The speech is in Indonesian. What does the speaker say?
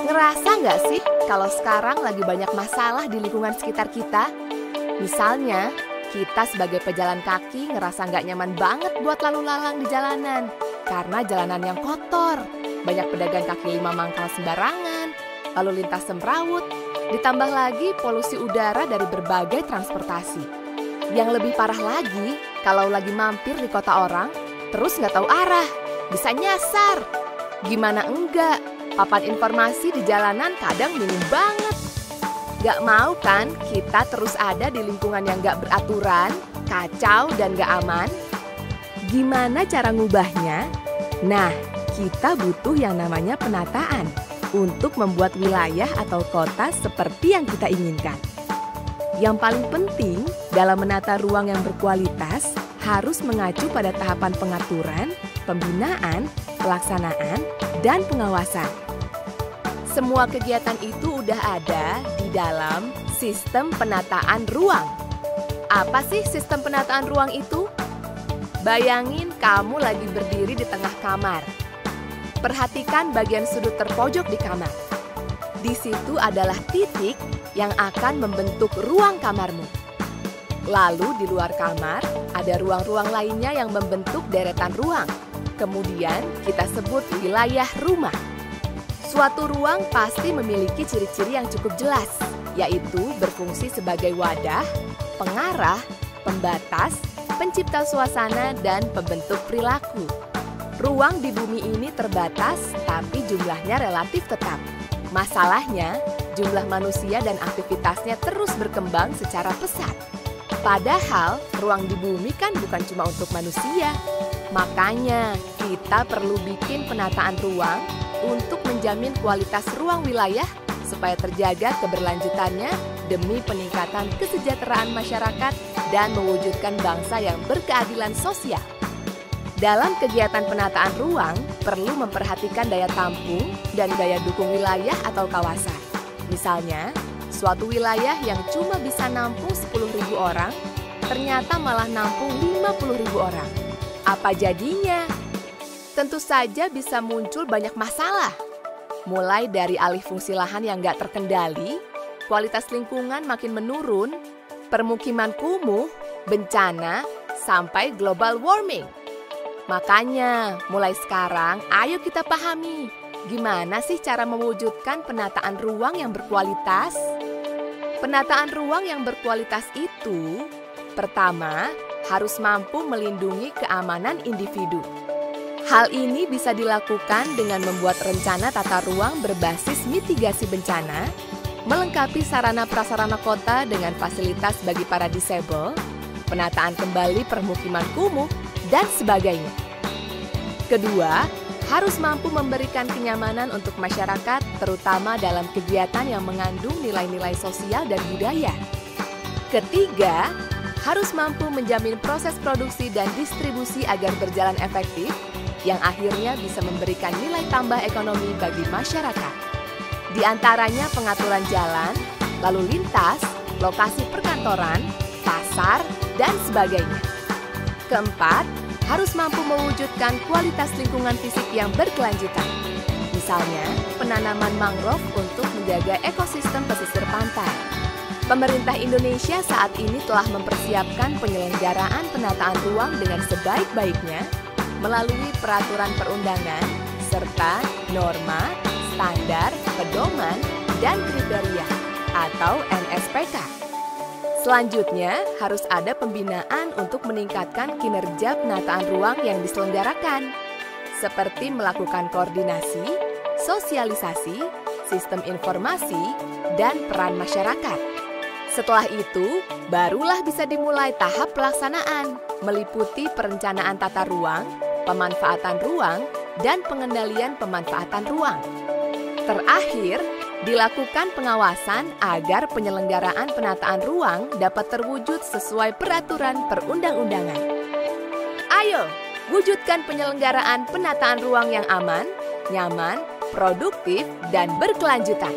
Ngerasa nggak sih kalau sekarang lagi banyak masalah di lingkungan sekitar kita? Misalnya, kita sebagai pejalan kaki ngerasa nggak nyaman banget buat lalu lalang di jalanan karena jalanan yang kotor, banyak pedagang kaki lima mangkal sembarangan, lalu lintas semrawut, ditambah lagi polusi udara dari berbagai transportasi. Yang lebih parah lagi, kalau lagi mampir di kota orang, terus nggak tahu arah, bisa nyasar. Gimana enggak, papan informasi di jalanan kadang minim banget. Gak mau kan kita terus ada di lingkungan yang gak beraturan, kacau dan gak aman? Gimana cara ngubahnya? Nah, kita butuh yang namanya penataan untuk membuat wilayah atau kota seperti yang kita inginkan. Yang paling penting dalam menata ruang yang berkualitas harus mengacu pada tahapan pengaturan, pembinaan, pelaksanaan, dan pengawasan. Semua kegiatan itu udah ada di dalam sistem penataan ruang. Apa sih sistem penataan ruang itu? Bayangin kamu lagi berdiri di tengah kamar. Perhatikan bagian sudut terpojok di kamar. Di situ adalah titik yang akan membentuk ruang kamarmu. Lalu di luar kamar ada ruang-ruang lainnya yang membentuk deretan ruang. Kemudian kita sebut wilayah rumah. Suatu ruang pasti memiliki ciri-ciri yang cukup jelas, yaitu berfungsi sebagai wadah, pengarah, pembatas, pencipta suasana, dan pembentuk perilaku. Ruang di bumi ini terbatas, tapi jumlahnya relatif tetap. Masalahnya, jumlah manusia dan aktivitasnya terus berkembang secara pesat. Padahal, ruang di bumi kan bukan cuma untuk manusia. Makanya, kita perlu bikin penataan ruang untuk menjamin kualitas ruang wilayah supaya terjaga keberlanjutannya demi peningkatan kesejahteraan masyarakat dan mewujudkan bangsa yang berkeadilan sosial. Dalam kegiatan penataan ruang, perlu memperhatikan daya tampung dan daya dukung wilayah atau kawasan. Misalnya, suatu wilayah yang cuma bisa nampung 10.000 orang, ternyata malah nampung 50.000 orang. Apa jadinya? Tentu saja bisa muncul banyak masalah. Mulai dari alih fungsi lahan yang nggak terkendali, kualitas lingkungan makin menurun, permukiman kumuh, bencana, sampai global warming. Makanya, mulai sekarang ayo kita pahami, gimana sih cara mewujudkan penataan ruang yang berkualitas? Penataan ruang yang berkualitas itu, pertama, harus mampu melindungi keamanan individu. Hal ini bisa dilakukan dengan membuat rencana tata ruang berbasis mitigasi bencana, melengkapi sarana prasarana kota dengan fasilitas bagi para disabel, penataan kembali permukiman kumuh, dan sebagainya. Kedua, harus mampu memberikan kenyamanan untuk masyarakat, terutama dalam kegiatan yang mengandung nilai-nilai sosial dan budaya. Ketiga, harus mampu menjamin proses produksi dan distribusi agar berjalan efektif, yang akhirnya bisa memberikan nilai tambah ekonomi bagi masyarakat. Di antaranya pengaturan jalan, lalu lintas, lokasi perkantoran, pasar, dan sebagainya. Keempat, harus mampu mewujudkan kualitas lingkungan fisik yang berkelanjutan. Misalnya, penanaman mangrove untuk menjaga ekosistem pesisir pantai. Pemerintah Indonesia saat ini telah mempersiapkan penyelenggaraan penataan ruang dengan sebaik-baiknya melalui peraturan perundangan, serta norma, standar, pedoman, dan kriteria atau NSPK. Selanjutnya, harus ada pembinaan untuk meningkatkan kinerja penataan ruang yang diselenggarakan, seperti melakukan koordinasi, sosialisasi, sistem informasi, dan peran masyarakat. Setelah itu, barulah bisa dimulai tahap pelaksanaan, meliputi perencanaan tata ruang, pemanfaatan ruang, dan pengendalian pemanfaatan ruang. Terakhir, dilakukan pengawasan agar penyelenggaraan penataan ruang dapat terwujud sesuai peraturan perundang-undangan. Ayo, wujudkan penyelenggaraan penataan ruang yang aman, nyaman, produktif, dan berkelanjutan.